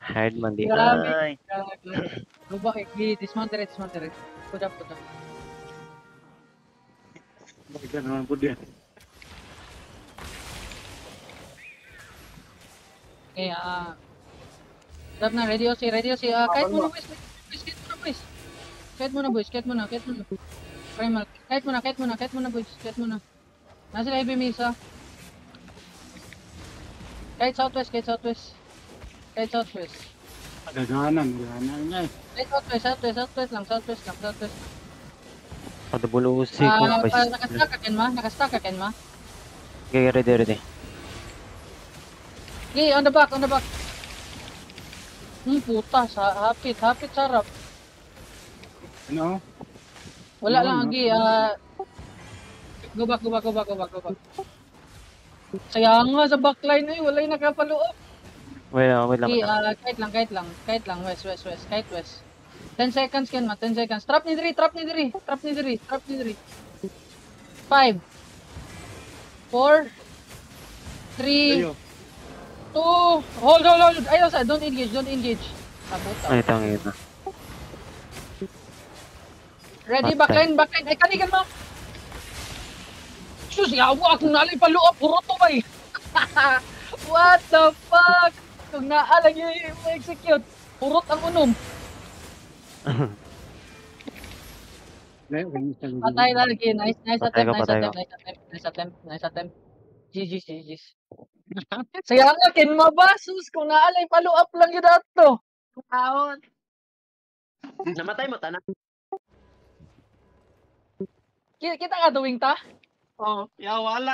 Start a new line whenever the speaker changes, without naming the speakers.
Hard man di
Grabe.
ay.
Lubak, dismount direct. Put up.
Bakit naman po din.
Okay, stop na, ready OC. Kahit muna boys. Kahit muna. Primal. Kahit muna boys. Nasa sila heavy misa. Kahit southwest.
Gaganan nga eh.
Kahit southwest lang.
Padabulo si ko pa.
Nakastack ka Ken ma.
Okay, ready.
Okay, on the back. Puta, hapit, sarap.
Ano?
Wala
Ano,
lang,
no?
Agi, go back. Sayang nga sa backline eh, wala yung nakapaloob.
Wait lang.
Okay, kahit lang, west, kahit west. 10 seconds Ken ma, 10 seconds. Trap ni diri. 5, 4, 3,
Ayo.
2, hold. Ayaw sa, don't engage. Tabuta.
Ay, tangina.
Ready,
Patay.
backline. Ay, kanigan mo. Sus, yawa akong nalay paluop. Puro to ba eh. What the fuck? Kung naalag yung execute. Purot ang unom. Patay na lagi. Nice attempt. GG's. Saya nga, kin mabasus. Kung naalay paluop lang yun ato. Out.
Namatay mo tanan.
Kita ka doing ta?
Oh, ya wala.